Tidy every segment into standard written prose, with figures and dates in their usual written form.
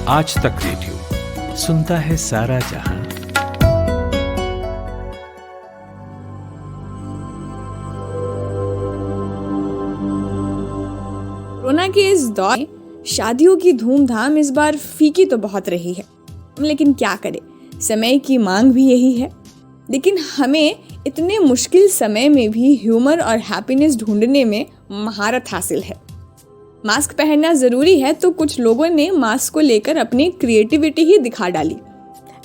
आज तक रेडियो सुनता है सारा जहां। कोरोना के इस दौर में शादियों की धूमधाम इस बार फीकी तो बहुत रही है, लेकिन क्या करें, समय की मांग भी यही है। लेकिन हमें इतने मुश्किल समय में भी ह्यूमर और हैप्पीनेस ढूंढने में महारत हासिल है। मास्क पहनना जरूरी है तो कुछ लोगों ने मास्क को लेकर अपनी क्रिएटिविटी ही दिखा डाली।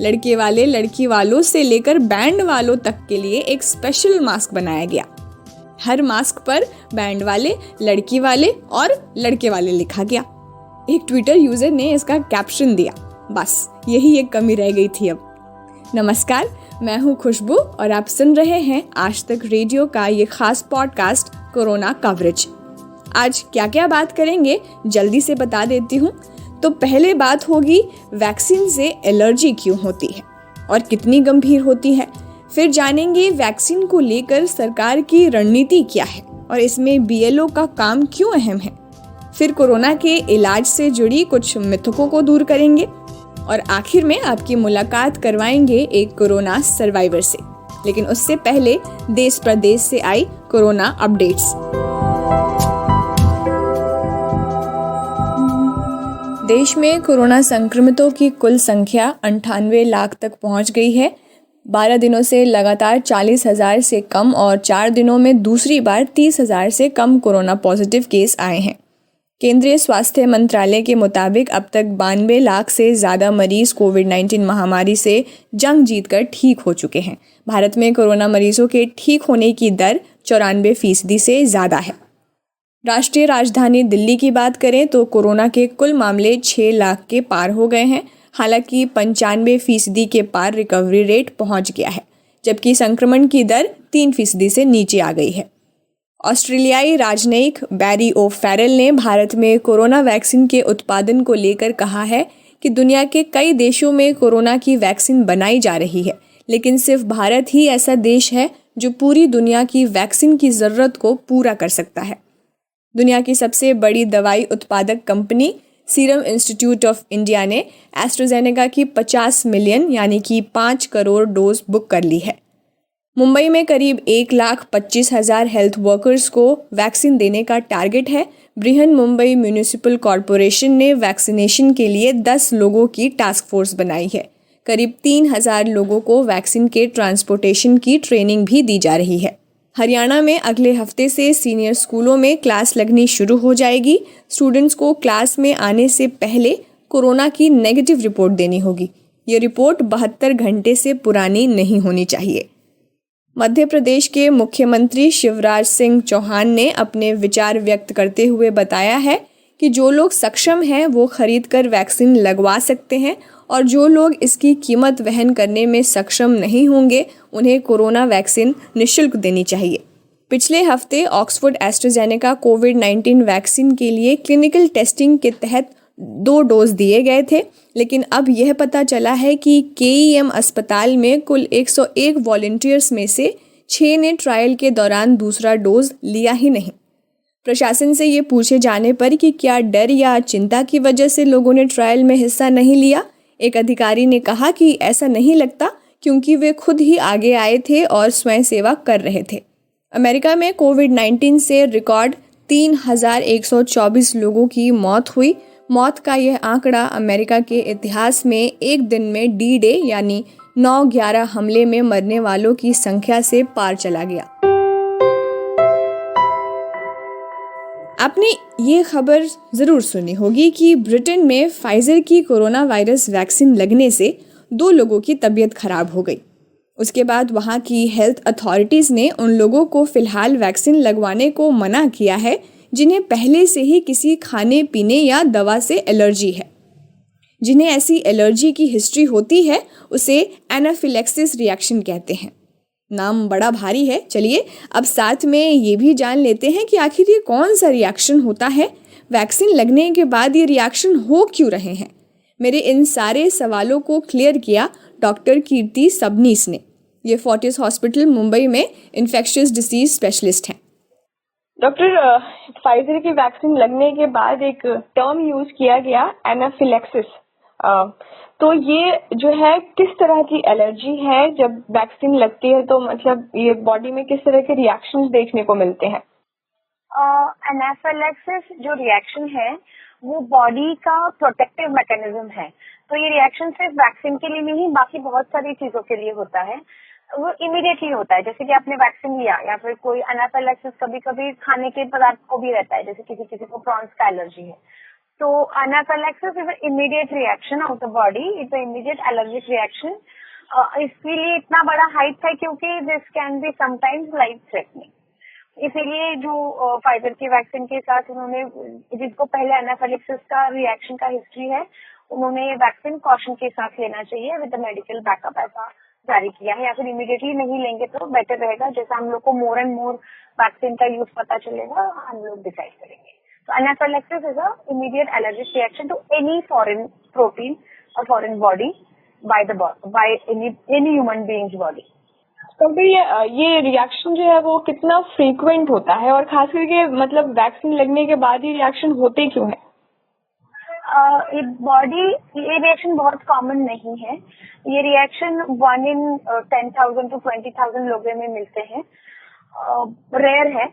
लड़के वाले लड़की वालों से लेकर बैंड वालों तक के लिए एक स्पेशल मास्क बनाया गया। हर मास्क पर बैंड वाले, लड़की वाले और लड़के वाले लिखा गया। एक ट्विटर यूजर ने इसका कैप्शन दिया, बस यही एक कमी रह गई थी अब। नमस्कार, मैं हूँ खुशबू और आप सुन रहे हैं आज तक रेडियो का ये खास पॉडकास्ट कोरोना कवरेज। आज क्या क्या बात करेंगे जल्दी से बता देती हूँ। तो पहले बात होगी वैक्सीन से एलर्जी क्यों होती है और कितनी गंभीर होती है। फिर जानेंगे वैक्सीन को लेकर सरकार की रणनीति क्या है और इसमें बीएलओ का काम क्यों अहम है। फिर कोरोना के इलाज से जुड़ी कुछ मिथकों को दूर करेंगे और आखिर में आपकी मुलाकात करवाएंगे एक कोरोना सर्वाइवर से। लेकिन उससे पहले देश प्रदेश से आई कोरोना अपडेट्स। देश में कोरोना संक्रमितों की कुल संख्या 98 लाख तक पहुंच गई है। 12 दिनों से लगातार 40,000 से कम और 4 दिनों में दूसरी बार 30,000 से कम कोरोना पॉजिटिव केस आए हैं। केंद्रीय स्वास्थ्य मंत्रालय के मुताबिक अब तक 92 लाख से ज़्यादा मरीज कोविड-19 महामारी से जंग जीतकर ठीक हो चुके हैं। भारत में कोरोना मरीजों के ठीक होने की दर 94% से ज़्यादा है। राष्ट्रीय राजधानी दिल्ली की बात करें तो कोरोना के कुल मामले 6 लाख के पार हो गए हैं। हालांकि 95% के पार रिकवरी रेट पहुंच गया है, जबकि संक्रमण की दर 3% से नीचे आ गई है। ऑस्ट्रेलियाई राजनयिक बैरी ओ फेरेल ने भारत में कोरोना वैक्सीन के उत्पादन को लेकर कहा है कि दुनिया के कई देशों में कोरोना की वैक्सीन बनाई जा रही है, लेकिन सिर्फ भारत ही ऐसा देश है जो पूरी दुनिया की वैक्सीन की ज़रूरत को पूरा कर सकता है। दुनिया की सबसे बड़ी दवाई उत्पादक company serum institute of India ने एस्ट्राजेनेका की 50 मिलियन यानी कि 5 करोड़ डोज बुक कर ली है। मुंबई में करीब 1,25,000 हेल्थ वर्कर्स को वैक्सीन देने का टारगेट है। बृहन मुंबई म्यूनिसिपल कॉरपोरेशन ने वैक्सीनेशन के लिए 10 लोगों की टास्क फोर्स बनाई है। करीब 3,000 लोगों को वैक्सीन के ट्रांसपोर्टेशन की ट्रेनिंग भी दी जा रही है। हरियाणा में अगले हफ्ते से सीनियर स्कूलों में क्लास लगनी शुरू हो जाएगी। स्टूडेंट्स को क्लास में आने से पहले कोरोना की नेगेटिव रिपोर्ट देनी होगी। ये रिपोर्ट 72 घंटे से पुरानी नहीं होनी चाहिए। मध्य प्रदेश के मुख्यमंत्री शिवराज सिंह चौहान ने अपने विचार व्यक्त करते हुए बताया है कि जो लोग सक्षम हैं वो खरीद कर वैक्सीन लगवा सकते हैं और जो लोग इसकी कीमत वहन करने में सक्षम नहीं होंगे उन्हें कोरोना वैक्सीन निःशुल्क देनी चाहिए। पिछले हफ्ते ऑक्सफोर्ड एस्ट्राजेनेका कोविड-19 वैक्सीन के लिए क्लिनिकल टेस्टिंग के तहत 2 डोज दिए गए थे, लेकिन अब यह पता चला है कि केईएम अस्पताल में कुल 101 वॉलंटियर्स में से 6 ने ट्रायल के दौरान दूसरा डोज लिया ही नहीं। प्रशासन से ये पूछे जाने पर कि क्या डर या चिंता की वजह से लोगों ने ट्रायल में हिस्सा नहीं लिया, एक अधिकारी ने कहा कि ऐसा नहीं लगता क्योंकि वे खुद ही आगे आए थे और स्वयं सेवा कर रहे थे। अमेरिका में कोविड-19 से रिकॉर्ड 3,124 लोगों की मौत हुई। मौत का यह आंकड़ा अमेरिका के इतिहास में एक दिन में डी-डे यानी 9/11 हमले में मरने वालों की संख्या से पार चला गया। आपने ये खबर जरूर सुनी होगी कि ब्रिटेन में फाइजर की कोरोना वायरस वैक्सीन लगने से 2 लोगों की तबीयत खराब हो गई। उसके बाद वहाँ की हेल्थ अथॉरिटीज़ ने उन लोगों को फिलहाल वैक्सीन लगवाने को मना किया है जिन्हें पहले से ही किसी खाने पीने या दवा से एलर्जी है। जिन्हें ऐसी एलर्जी की हिस्ट्री होती है उसे एनाफिलेक्सिस रिएक्शन कहते हैं। नाम बड़ा भारी है। चलिए अब साथ में ये भी जान लेते हैं कि आखिर ये कौन सा रिएक्शन होता है, वैक्सीन लगने के बाद ये रिएक्शन हो क्यों रहे हैं। मेरे इन सारे सवालों को क्लियर किया डॉक्टर कीर्ति सबनीस ने। ये फोर्टिस हॉस्पिटल मुंबई में इन्फेक्शियस डिसीज स्पेशलिस्ट हैं। डॉक्टर, फाइजर की वैक्सीन लगने के बाद एक टर्म यूज किया गया एनाफिलेक्सिस। तो ये जो है किस तरह की एलर्जी है, जब वैक्सीन लगती है तो मतलब ये बॉडी में किस तरह के रिएक्शंस देखने को मिलते हैं? एनाफिलैक्सिस जो रिएक्शन है वो बॉडी का प्रोटेक्टिव मैकेनिज्म है। तो ये रिएक्शन सिर्फ वैक्सीन के लिए नहीं, बाकी बहुत सारी चीजों के लिए होता है। वो इमीडिएटली होता है, जैसे कि आपने वैक्सीन लिया या फिर कोई एनाफिलैक्सिस कभी कभी खाने के पदार्थ को भी रहता है, जैसे किसी किसी को प्रॉन्स का एलर्जी है। तो anaphylaxis is immediate reaction of the body, it's immediate allergic reaction. इसके लिए इतना बड़ा हाइप है क्योंकि this can be sometimes life threatening. इसीलिए जो फाइजर की वैक्सीन के साथ उन्होंने, जिसको पहले एनाफिलैक्सिस का रिएक्शन का हिस्ट्री है, उन्होंने ये वैक्सीन कॉशन के साथ लेना चाहिए विद मेडिकल बैकअप ऐसा जारी किया है, या फिर इमीडिएटली नहीं लेंगे तो बेटर रहेगा। जैसे हम लोग को मोर एंड मोर वैक्सीन का यूज पता चलेगा, हम लोग डिसाइड करेंगे। तो anaphylaxis is a immediate allergic reaction to any foreign protein और foreign body by any human beings body. कभी ये रिएक्शन जो है वो कितना फ्रीक्वेंट होता है, और खास करके मतलब वैक्सीन लगने के बाद ये रिएक्शन होते क्यों है? ये रिएक्शन बहुत कॉमन नहीं है। ये रिएक्शन 1 in 10,000 to 20,000 लोगों में मिलते हैं, रेयर है।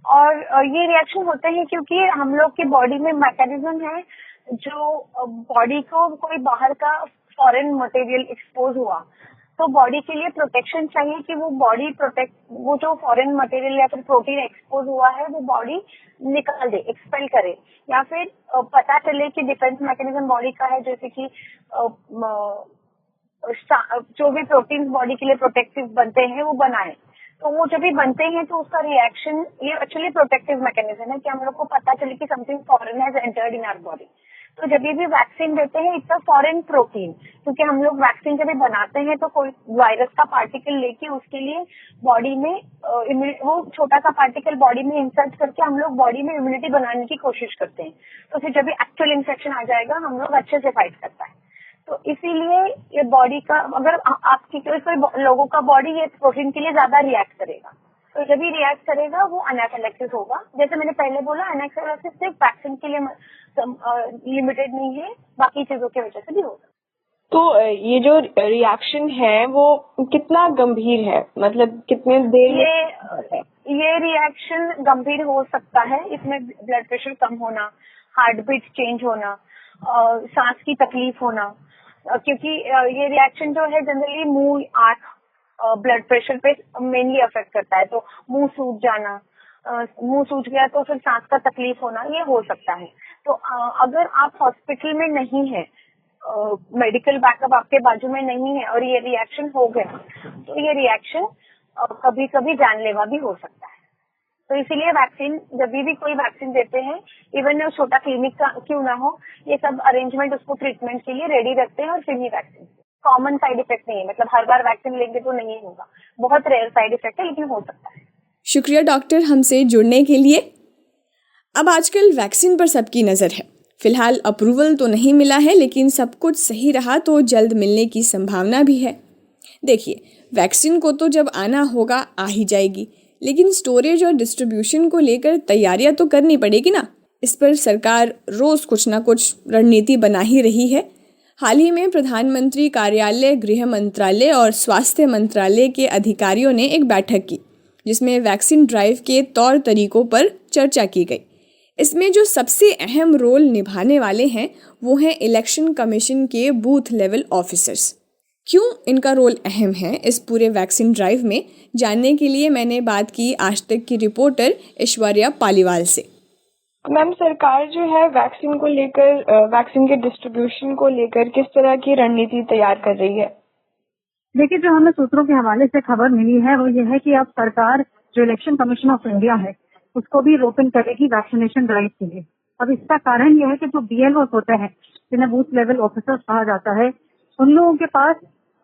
और ये रिएक्शन होते हैं क्योंकि हम लोग की बॉडी में मैकेनिज्म है, जो बॉडी को कोई बाहर का फॉरेन मटेरियल एक्सपोज हुआ तो बॉडी के लिए प्रोटेक्शन चाहिए कि वो जो फॉरेन मटेरियल या फिर प्रोटीन एक्सपोज हुआ है वो बॉडी निकाल दे, एक्सपेल करे, या फिर पता चले कि डिफेंस मैकेनिज्म बॉडी का है, जैसे कि जो भी प्रोटीन बॉडी के लिए प्रोटेक्टिव बनते हैं वो बनाए। तो वो जब भी बनते हैं तो उसका रिएक्शन, ये एक्चुअली प्रोटेक्टिव मैकेनिज्म है कि हम लोग को पता चले कि something foreign has entered in our body. तो जब भी वैक्सीन देते हैं इट्स अ फॉरेन प्रोटीन, क्योंकि हम लोग वैक्सीन जब भी बनाते हैं तो कोई वायरस का पार्टिकल लेके उसके लिए बॉडी में वो छोटा सा पार्टिकल बॉडी में इंसर्ट करके हम लोग बॉडी में इम्यूनिटी बनाने की कोशिश करते हैं। तो फिर जब भी एक्चुअल इन्फेक्शन आ जाएगा हम लोग अच्छे से फाइट करता है। तो इसीलिए ये बॉडी का, अगर आपकी कोई लोगों का बॉडी ये प्रोटीन के लिए ज्यादा रिएक्ट करेगा, तो जब भी रिएक्ट करेगा वो एनाफिलैक्सिस होगा। जैसे मैंने पहले बोला, एनाफिलैक्सिस सिर्फ वैक्सीन के लिए लिमिटेड नहीं है, बाकी चीजों की वजह से भी होगा। तो ये जो रिएक्शन है वो कितना गंभीर है, मतलब कितने देर ये रिएक्शन गंभीर हो सकता है। इसमें ब्लड प्रेशर कम होना, हार्ट बीट चेंज होना, सांस की तकलीफ होना, क्योंकि ये रिएक्शन जो है जनरली मुंह, आंख, ब्लड प्रेशर पे मेनली अफेक्ट करता है। तो मुंह सूज जाना, मुंह सूज गया तो फिर सांस का तकलीफ होना, ये हो सकता है। तो अगर आप हॉस्पिटल में नहीं है, मेडिकल बैकअप आपके बाजू में नहीं है और ये रिएक्शन हो गया, तो ये रिएक्शन कभी कभी जानलेवा भी हो सकता है। तो इसीलिए वैक्सीन, जब भी कोई वैक्सीन देते हैं, इवन छोटा क्लिनिक का क्यों ना हो, ये सब अरेंजमेंट उसको ट्रीटमेंट के लिए रेडी रखते हैं और फिर ही वैक्सीन। कॉमन साइड इफेक्ट नहीं है, मतलब हर बार वैक्सीन लेंगे तो नहीं होगा, बहुत रेयर साइड इफेक्ट है, लेकिन हो सकता है। शुक्रिया डॉक्टर हमसे जुड़ने के लिए। अब आजकल वैक्सीन पर सबकी नज़र है। फिलहाल अप्रूवल तो नहीं मिला है, लेकिन सब कुछ सही रहा तो जल्द मिलने की संभावना भी है। देखिए, वैक्सीन को तो जब आना होगा आ ही जाएगी, लेकिन स्टोरेज और डिस्ट्रीब्यूशन को लेकर तैयारियां तो करनी पड़ेगी ना। इस पर सरकार रोज कुछ ना कुछ रणनीति बना ही रही है। हाल ही में प्रधानमंत्री कार्यालय, गृह मंत्रालय और स्वास्थ्य मंत्रालय के अधिकारियों ने एक बैठक की, जिसमें वैक्सीन ड्राइव के तौर तरीकों पर चर्चा की गई। इसमें जो सबसे अहम रोल निभाने वाले हैं वो हैं इलेक्शन कमीशन के बूथ लेवल ऑफिसर्स। क्यों इनका रोल अहम है इस पूरे वैक्सीन ड्राइव में, जानने के लिए मैंने बात की आज तक की रिपोर्टर ऐश्वर्या पालीवाल से। मैम, सरकार जो है वैक्सीन को लेकर, वैक्सीन के डिस्ट्रीब्यूशन को लेकर किस तरह की रणनीति तैयार कर रही है? देखिए, जो हमें सूत्रों के हवाले से खबर मिली है वो ये है कि अब सरकार जो इलेक्शन कमीशन ऑफ इंडिया है उसको भी ओपन करेगी वैक्सीनेशन ड्राइव के लिए। अब इसका कारण यह है कि जो BLOs होते हैं, जिन्हें बूथ लेवल ऑफिसर्स कहा जाता है, उन लोगों के पास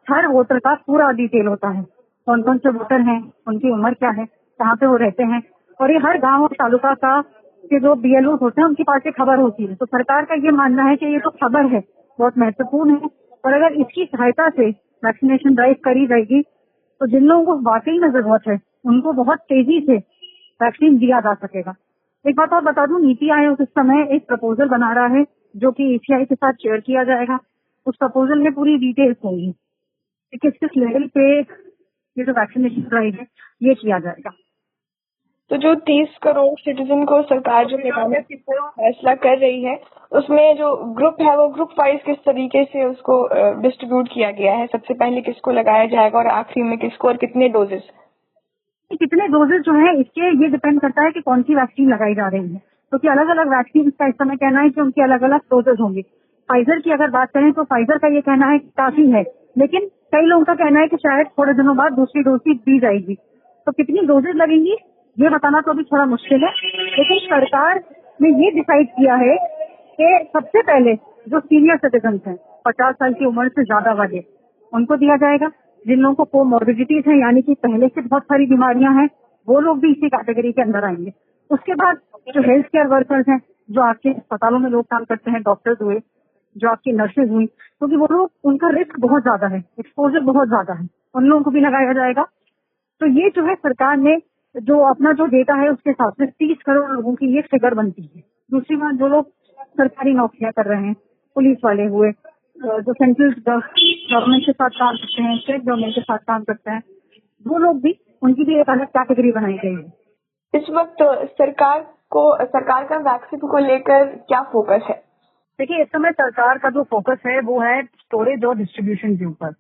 हर वोटर का पूरा डिटेल होता है, कौन कौन से वोटर हैं, उनकी उम्र क्या है, कहाँ पे वो रहते हैं, और ये हर गांव और तालुका का के जो BLOs होते हैं उनके पास ये खबर होती है। तो सरकार का ये मानना है कि ये तो खबर है, बहुत महत्वपूर्ण है, और अगर इसकी सहायता से वैक्सीनेशन ड्राइव करी जाएगी तो जिन लोगों को वाकई में जरूरत है उनको बहुत तेजी से वैक्सीन दिया जा सकेगा। एक बात और बता दूं, नीति आयोग इस समय एक प्रपोजल बना रहा है जो कि ECI के साथ शेयर किया जाएगा, उस प्रपोजल में पूरी डिटेल्स होंगी कि किस किस लेवल पे ये जो वैक्सीनेशन ड्राइव है ये किया जाएगा। तो जो 30 करोड़ सिटीजन को सरकार जो लगाने की फैसला कर रही है, उसमें जो ग्रुप है वो ग्रुप वाइज किस तरीके से उसको डिस्ट्रीब्यूट किया गया है? सबसे पहले किसको लगाया जाएगा और आखिरी में किसको, और कितने डोजेस? कितने डोजेज जो है इसके ये डिपेंड करता है कि कौन सी वैक्सीन लगाई जा रही है, क्योंकि अलग अलग वैक्सीन का इस समय कहना है कि उनके अलग अलग डोजेज होंगे। फाइजर की अगर बात करें तो फाइजर का ये कहना है काफी है, लेकिन कई लोगों का कहना है कि शायद थोड़े दिनों बाद दूसरी डोज भी दी जाएगी। तो कितनी डोजेज लगेंगी ये बताना तो अभी थोड़ा मुश्किल है, लेकिन सरकार ने ये डिसाइड किया है कि सबसे पहले जो सीनियर सिटीजन हैं 50 साल की उम्र से ज्यादा वाले उनको दिया जाएगा। जिन लोगों को कोमॉर्बिडिटीज है यानी कि पहले से बहुत सारी बीमारियां हैं वो लोग भी इसी कैटेगरी के अंदर आएंगे। उसके बाद जो हेल्थ केयर वर्कर्स हैं, जो आपके अस्पतालों में लोग काम करते हैं, डॉक्टर्स हुए, जो आपकी नर्सेज हुई, क्योंकि वो लोग उनका रिस्क बहुत ज्यादा है, एक्सपोजर बहुत ज्यादा है, उन लोगों को भी लगाया जाएगा। तो ये जो है सरकार ने जो अपना जो डेटा है उसके हिसाब से 30 करोड़ लोगों की ये फिगर बनती है। दूसरी बात, जो लोग सरकारी नौकरियां कर रहे हैं, पुलिस वाले हुए, जो सेंट्रल गवर्नमेंट के साथ काम करते हैं, स्टेट गवर्नमेंट के साथ काम करते हैं, वो लोग भी, उनकी भी एक अलग कैटेगरी बनाई गई है। इस वक्त सरकार का वैक्सीन को लेकर क्या फोकस है? देखिए, इस समय सरकार का जो फोकस है वो है स्टोरेज और डिस्ट्रीब्यूशन के ऊपर,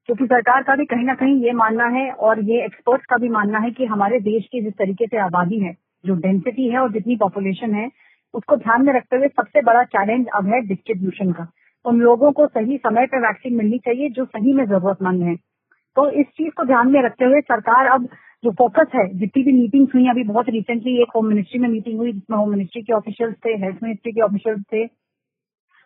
क्योंकि सरकार का भी कहीं ना कहीं ये मानना है और ये एक्सपर्ट्स का भी मानना है कि हमारे देश की जिस तरीके से आबादी है, जो डेंसिटी है और जितनी पॉपुलेशन है, उसको ध्यान में रखते हुए सबसे बड़ा चैलेंज अब है डिस्ट्रीब्यूशन का। उन लोगों को सही समय पर वैक्सीन मिलनी चाहिए जो सही में जरूरतमंद है। तो इस चीज को ध्यान में रखते हुए सरकार अब जो फोकस है, जितनी भी मीटिंग्स हुई, अभी बहुत रिसेंटली एक होम मिनिस्ट्री में मीटिंग हुई जिसमें होम मिनिस्ट्री के ऑफिशियल्स थे, हेल्थ मिनिस्ट्री के ऑफिशियल्स थे,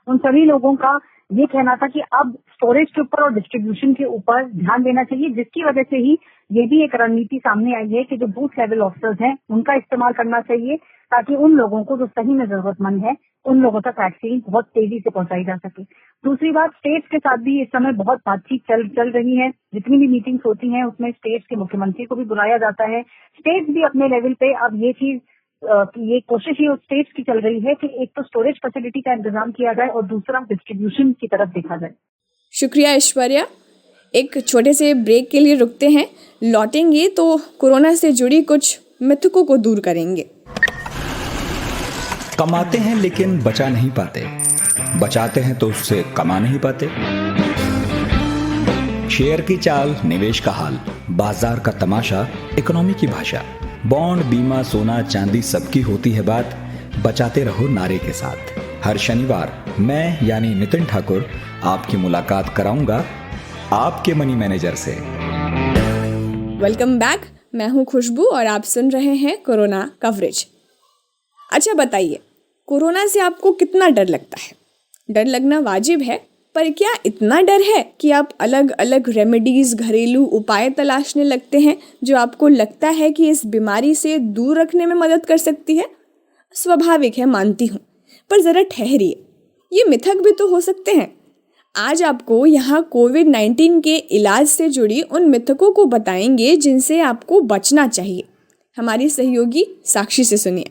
उन सभी लोगों का ये कहना था कि अब स्टोरेज के ऊपर और डिस्ट्रीब्यूशन के ऊपर ध्यान देना चाहिए, जिसकी वजह से ही ये भी एक रणनीति सामने आई है कि जो बूथ लेवल ऑफिसर्स हैं उनका इस्तेमाल करना चाहिए, ताकि उन लोगों को जो सही में जरूरतमंद है उन लोगों तक वैक्सीन बहुत तेजी से पहुंचाई जा सके। दूसरी बात, स्टेट्स के साथ भी इस समय बहुत बातचीत चल रही है। जितनी भी मीटिंग्स होती हैं उसमें स्टेट्स के मुख्यमंत्री को भी बुलाया जाता है। स्टेट्स भी अपने लेवल पे अब ये चीज ये कोशिश ये स्टेट्स की चल रही है कि एक तो स्टोरेज फैसिलिटी का इंतजाम किया जाए और दूसरा डिस्ट्रीब्यूशन की तरफ देखा जाए। शुक्रिया ऐश्वर्या। एक छोटे से ब्रेक के लिए रुकते हैं, लौटेंगे तो कोरोना से जुड़ी कुछ मिथकों को दूर करेंगे। कमाते हैं लेकिन बचा नहीं पाते, बचाते हैं तो उससे कमा नहीं पाते। शेयर की चाल, निवेश का हाल, बाजार का तमाशा, इकोनॉमी की भाषा, बॉन्ड, बीमा, सोना, चांदी सबकी होती है बात। बचाते रहो नारे के साथ। हर शनिवार मैं यानी नितिन ठाकुर आपकी मुलाकात कराऊंगा आपके मनी मैनेजर से। वेलकम बैक, मैं हूं खुशबू और आप सुन रहे हैं कोरोना कवरेज। अच्छा बताइए, कोरोना से आपको कितना डर लगता है? डर लगना वाजिब है, पर क्या इतना डर है कि आप अलग अलग रेमेडीज, घरेलू उपाय तलाशने लगते हैं जो आपको लगता है कि इस बीमारी से दूर रखने में मदद कर सकती है? स्वाभाविक है, मानती हूँ, पर ज़रा ठहरिए, ये मिथक भी तो हो सकते हैं। आज आपको यहाँ कोविड-19 के इलाज से जुड़ी उन मिथकों को बताएंगे जिनसे आपको बचना चाहिए। हमारी सहयोगी साक्षी से सुनिए।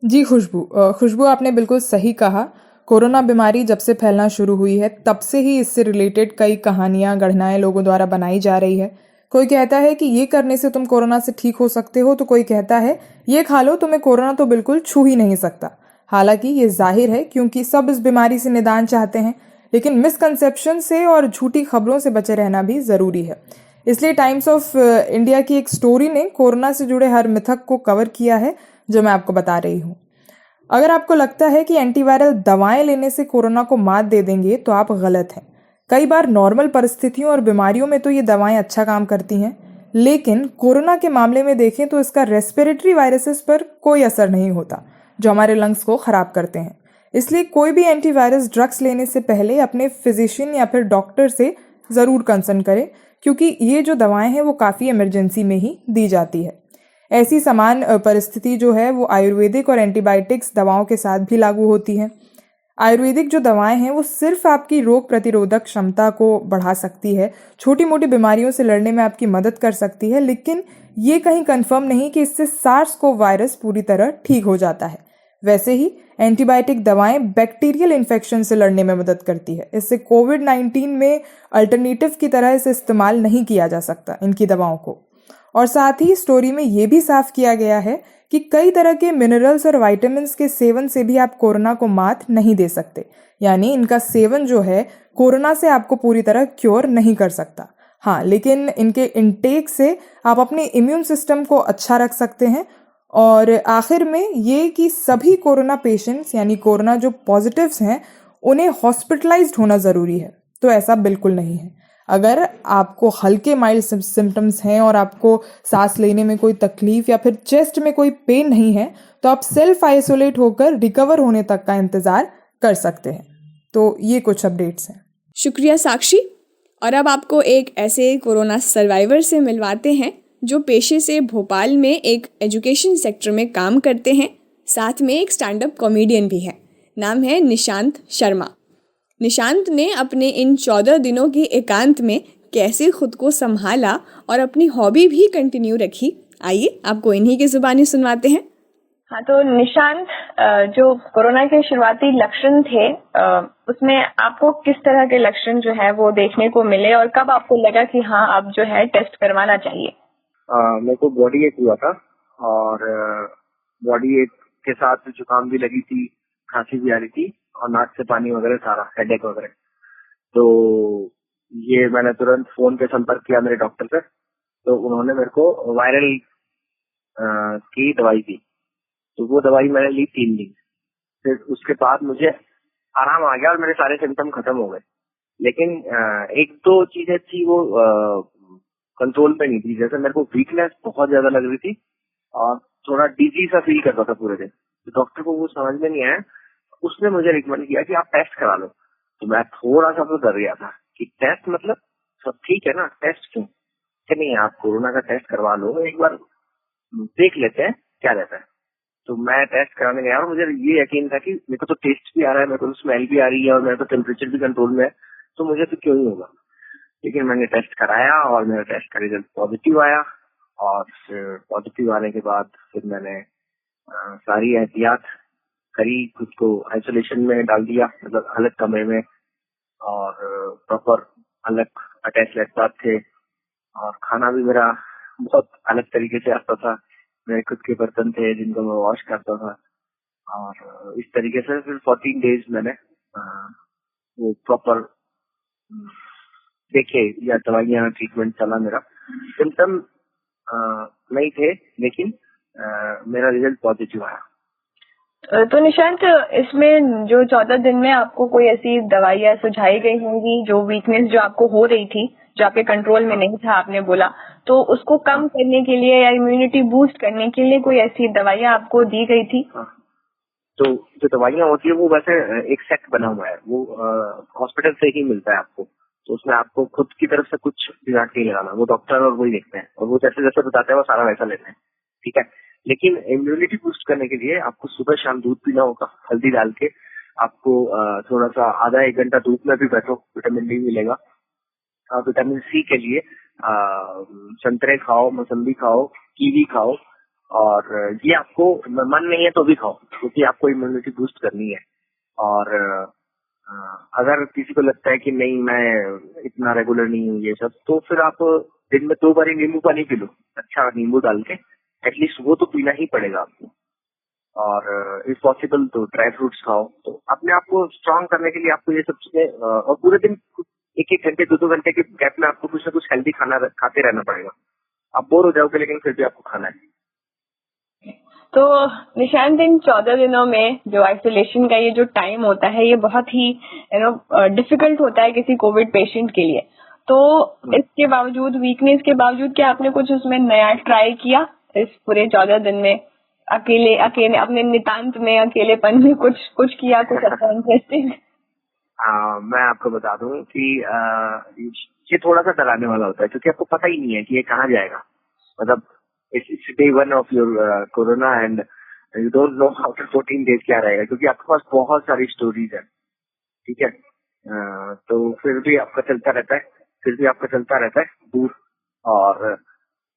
जी खुशबू, आपने बिल्कुल सही कहा। कोरोना बीमारी जब से फैलना शुरू हुई है तब से ही इससे रिलेटेड कई कहानियां, गणनाएं लोगों द्वारा बनाई जा रही है। कोई कहता है कि ये करने से तुम कोरोना से ठीक हो सकते हो, तो कोई कहता है ये खा लो, तुम्हें कोरोना तो बिल्कुल छू ही नहीं सकता। हालांकि ये जाहिर है क्योंकि सब इस बीमारी से निदान चाहते हैं, लेकिन मिसकंसेप्शन से और झूठी खबरों से बचे रहना भी जरूरी है। इसलिए टाइम्स ऑफ इंडिया की एक स्टोरी ने कोरोना से जुड़े हर मिथक को कवर किया है, जो मैं आपको बता रही हूँ। अगर आपको लगता है कि एंटीवायरल दवाएं लेने से कोरोना को मात दे देंगे, तो आप गलत हैं। कई बार नॉर्मल परिस्थितियों और बीमारियों में तो ये दवाएं अच्छा काम करती हैं, लेकिन कोरोना के मामले में देखें तो इसका रेस्पिरेटरी वायरसेस पर कोई असर नहीं होता, जो हमारे लंग्स को खराब करते हैं। इसलिए कोई भी एंटीवायरस ड्रग्स लेने से पहले अपने फिजिशियन या फिर डॉक्टर से ज़रूर कंसल्ट करें, क्योंकि ये जो दवाएं हैं वो काफ़ी इमरजेंसी में ही दी जाती है। ऐसी समान परिस्थिति जो है वो आयुर्वेदिक और एंटीबायोटिक्स दवाओं के साथ भी लागू होती है। आयुर्वेदिक जो दवाएं हैं वो सिर्फ आपकी रोग प्रतिरोधक क्षमता को बढ़ा सकती है, छोटी मोटी बीमारियों से लड़ने में आपकी मदद कर सकती है, लेकिन ये कहीं कंफर्म नहीं कि इससे सार्स को वायरस पूरी तरह ठीक हो जाता है। वैसे ही एंटीबायोटिक दवाएं बैक्टीरियल इन्फेक्शन से लड़ने में मदद करती है। इससे कोविड-19 में अल्टरनेटिव की तरह इसे इस्तेमाल नहीं किया जा सकता इनकी दवाओं को। और साथ ही स्टोरी में ये भी साफ किया गया है कि कई तरह के मिनरल्स और विटामिन्स के सेवन से भी आप कोरोना को मात नहीं दे सकते, यानी इनका सेवन जो है कोरोना से आपको पूरी तरह क्योर नहीं कर सकता। हाँ, लेकिन इनके इंटेक से आप अपने इम्यून सिस्टम को अच्छा रख सकते हैं। और आखिर में ये कि सभी कोरोना पेशेंट्स यानी कोरोना जो पॉजिटिव्स हैं उन्हें हॉस्पिटलाइज्ड होना ज़रूरी है, तो ऐसा बिल्कुल नहीं है। अगर आपको हल्के माइल्ड सिम्टम्स हैं और आपको सांस लेने में कोई तकलीफ या फिर चेस्ट में कोई पेन नहीं है तो आप सेल्फ आइसोलेट होकर रिकवर होने तक का इंतज़ार कर सकते हैं। तो ये कुछ अपडेट्स हैं। शुक्रिया साक्षी। और अब आपको एक ऐसे कोरोना सर्वाइवर से मिलवाते हैं जो पेशे से भोपाल में एक एजुकेशन सेक्टर में काम करते हैं, साथ में एक स्टैंड अप कॉमेडियन भी है। नाम है निशांत शर्मा। निशांत ने अपने इन 14 दिनों के एकांत में कैसे खुद को संभाला और अपनी हॉबी भी कंटिन्यू रखी, आइए आपको इन्हीं की जुबानी सुनवाते हैं। हाँ, तो निशांत, जो कोरोना के शुरुआती लक्षण थे उसमें आपको किस तरह के लक्षण जो है वो देखने को मिले और कब आपको लगा कि हाँ अब जो है टेस्ट करवाना चाहिए? मेरे को बॉडी एक हुआ था और बॉडी एक के साथ जुकाम भी लगी थी, खांसी भी आ रही थी और नाक से पानी वगैरह सारा, हेडेक वगैरह। तो ये मैंने तुरंत फोन पे संपर्क किया मेरे डॉक्टर से, तो उन्होंने मेरे को वायरल की दवाई दी। तो वो दवाई मैंने ली 3 दिन। फिर उसके बाद मुझे आराम आ गया और मेरे सारे सिम्टम खत्म हो गए। लेकिन एक दो चीजें थी वो कंट्रोल पे नहीं थी। जैसे मेरे को वीकनेस बहुत ज्यादा लग रही थी और थोड़ा डिजी सा फील करता था पूरे दिन। तो डॉक्टर को वो समझ में नहीं आया, उसने मुझे रिकमेंड किया कि आप टेस्ट करा लो। तो मैं थोड़ा सा तो डर गया था कि टेस्ट मतलब सब ठीक है ना, टेस्ट क्यों? कि नहीं, आप कोरोना का टेस्ट करवा लो, एक बार देख लेते हैं क्या रहता है। तो मैं टेस्ट कराने गया और मुझे ये यकीन था कि मेरे को तो टेस्ट भी आ रहा है, मेरे को तो स्मेल भी आ रही है और मेरा तो टेम्परेचर भी कंट्रोल में है, तो मुझे तो क्यों ही होगा। लेकिन मैंने टेस्ट कराया और मेरा टेस्ट का रिजल्ट पॉजिटिव आया। और फिर पॉजिटिव आने के बाद फिर मैंने सारी एहतियात करी, खुद को आइसोलेशन में डाल दिया, मतलब अलग कमरे में, और प्रॉपर अलग अटैच लैपटॉप थे और खाना भी मेरा बहुत अलग तरीके से आता था। मेरे खुद के बर्तन थे जिनको मैं वॉश करता था और इस तरीके से फिर 14 डेज मैंने वो प्रॉपर देखे या दवाइयाँ ट्रीटमेंट चला। मेरा सिम्टम नहीं थे लेकिन मेरा रिजल्ट पॉजिटिव आया। तो निशांत, इसमें जो 14 दिन में आपको कोई ऐसी दवाइयाँ सुझाई गई होंगी जो वीकनेस जो आपको हो रही थी, जो आपके कंट्रोल में नहीं था आपने बोला, तो उसको कम करने के लिए या इम्यूनिटी बूस्ट करने के लिए कोई ऐसी दवाइयाँ आपको दी गई थी? तो जो दवाइयाँ होती है वो वैसे एक सेट बना हुआ है, वो हॉस्पिटल से ही मिलता है आपको। तो उसमें आपको खुद की तरफ से कुछ दिमाग नहीं लगाना, वो डॉक्टर और वही देखते हैं और वो जैसे जैसे बताते हैं वो सारा वैसा लेते हैं, ठीक है। लेकिन इम्यूनिटी बूस्ट करने के लिए आपको सुबह शाम दूध पीना होगा, हल्दी डाल के। आपको थोड़ा सा आधा 1 घंटा धूप में भी बैठो, विटामिन डी मिलेगा। विटामिन सी के लिए संतरे खाओ, मौसम्बी खाओ, कीवी खाओ, और ये आपको मन नहीं है तो भी खाओ क्योंकि आपको इम्यूनिटी बूस्ट करनी है। और अगर किसी को लगता है कि नहीं मैं इतना रेगुलर नहीं हूँ ये सब, तो फिर आप दिन में 2 बार नींबू पानी पी लो, अच्छा नींबू डाल के, एटलीस्ट वो तो पीना ही पड़ेगा आपको। और इफ पॉसिबल तो ड्राई फ्रूट्स खाओ। तो अपने आप को स्ट्रांग करने के लिए आपको ये सब चीजें, और पूरे दिन 1-1 घंटे 2-2 घंटे के गैप में आपको कुछ ना कुछ हेल्दी खाना खाते रहना पड़ेगा। आप बोर हो जाओगे लेकिन फिर भी आपको खाना है। तो निशांत, इन 14 दिनों में जो आइसोलेशन का ये जो टाइम होता है ये बहुत ही डिफिकल्ट होता है किसी कोविड पेशेंट के लिए। तो इसके बावजूद, वीकनेस के बावजूद, क्या आपने कुछ उसमें नया ट्राई किया इस पूरे 14 दिन में? अकेले अपने नितांत में, अकेलेपन में कुछ किया, कुछ अच्छा इंटरेस्टिंग? मैं आपको बता दूं कि ये थोड़ा सा डराने वाला होता है क्योंकि आपको पता ही नहीं है कि ये कहाँ जाएगा। मतलब it's day 1 of your corona and you don't know after 14 days क्या रहेगा, क्योंकि आपके पास बहुत सारी स्टोरीज है, ठीक है। तो फिर भी आपका चलता रहता है दूर। और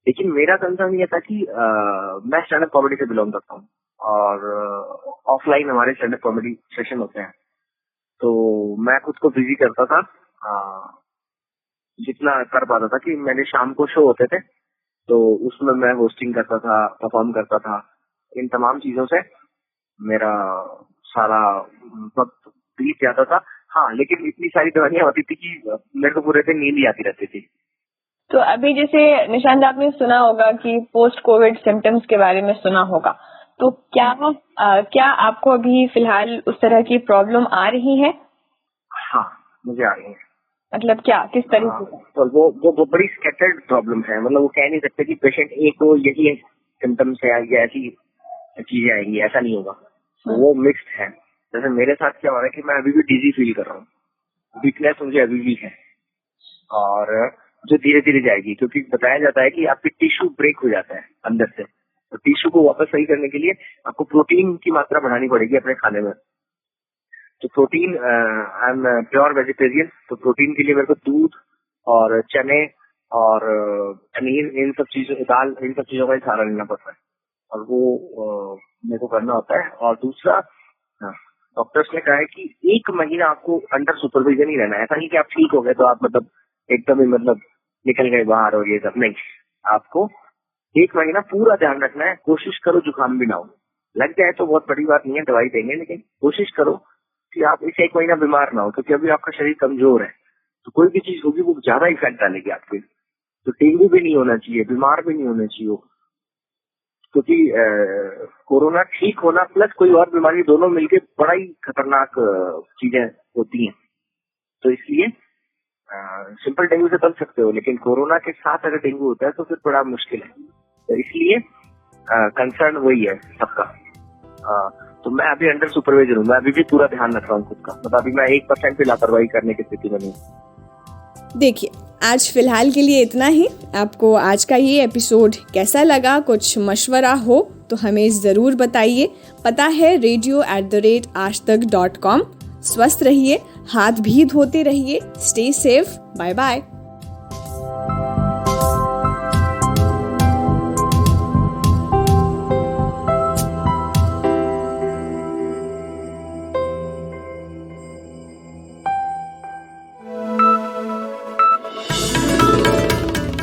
लेकिन मेरा कंसर्न ये था कि मैं स्टैंड अप कॉमेडी से बिलोंग करता हूँ और ऑफलाइन हमारे स्टैंड अप कॉमेडी सेशन होते हैं। तो मैं खुद को बिजी करता था जितना कर पाता था, कि मेरे शाम को शो होते थे तो उसमें मैं होस्टिंग करता था, परफॉर्म करता था। इन तमाम चीजों से मेरा सारा वक्त बीत जाता था। हाँ, लेकिन इतनी सारी दवाइयां होती थी कि मेरे को पूरे दिन नींद ही आती रहती थी। तो अभी जैसे निशांत, आपने सुना होगा कि पोस्ट कोविड सिम्टम्स के बारे में सुना होगा, तो क्या आपको अभी फिलहाल उस तरह की प्रॉब्लम आ रही है? हाँ, मुझे आ रही है। मतलब क्या, किस तरीके से? तो वो बड़ी स्कैटर्ड प्रॉब्लम है। मतलब वो कह नहीं सकते कि पेशेंट ए को यही सिम्टम्स है या ऐसी चीजें आएंगी, ऐसा नहीं होगा। तो वो मिक्स्ड है। जैसे मेरे साथ क्या हो रहा है कि मैं अभी भी डिजी फील कर रहा हूँ, वीकनेस मुझे अभी भी है, और जो धीरे धीरे जाएगी, क्योंकि बताया जाता है कि आपकी टिश्यू ब्रेक हो जाता है अंदर से। तो टिश्यू को वापस सही करने के लिए आपको प्रोटीन की मात्रा बढ़ानी पड़ेगी अपने खाने में। तो protein, I am pure vegetarian, तो प्रोटीन के लिए मेरे को दूध और चने और पनीर, इन सब चीजों, दाल, इन सब चीजों का ही सहारा लेना पड़ता है, और वो मेरे को करना होता है। और दूसरा, डॉक्टर्स ने कहा है कि 1 महीना आपको अंडर सुपरविजन ही रहना है। ऐसा नहीं कि आप ठीक हो गए तो आप मतलब एकदम ही मतलब निकल गए बाहर और ये सब नहीं। आपको 1 महीना पूरा ध्यान रखना है। कोशिश करो जुकाम भी ना हो, लग जाए तो बहुत बड़ी बात नहीं है, दवाई देंगे, लेकिन कोशिश करो कि आप इस 1 महीना बीमार ना हो, क्योंकि अभी आपका शरीर कमजोर है। तो कोई भी चीज होगी वो ज्यादा इफेक्ट डालेगी आपके। तो डेंगू भी नहीं होना चाहिए, बीमार भी नहीं होना चाहिए, क्योंकि कोरोना ठीक होना प्लस कोई और बीमारी दोनों मिलके बड़ा ही खतरनाक चीजें होती हैं। तो इसलिए सिंपल डेंगू से बच सकते हो, लेकिन कोरोना के साथ अगर डेंगू होता है तो फिर बड़ा मुश्किल है। तो इसलिए कंसर्न वही है सबका। तो मैं अभी अंडर सुपरविजन हूँ, मैं अभी भी पूरा ध्यान रख रहा हूँ खुद का। मतलब अभी मैं 1% भी लापरवाही करने की स्थिति में नहीं। देखिए, आज फिलहाल के लिए इतना ही। आपको आज का ये एपिसोड कैसा लगा, कुछ मशवरा हो तो हमें ज़रूर बताइए। पता है radio@aajtak.com। स्वस्थ रहिए, हाथ भी धोते रहिए। Stay safe, bye bye.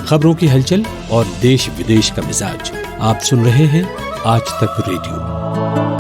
खबरों की हलचल और देश विदेश का मिजाज आप सुन रहे हैं आज तक रेडियो।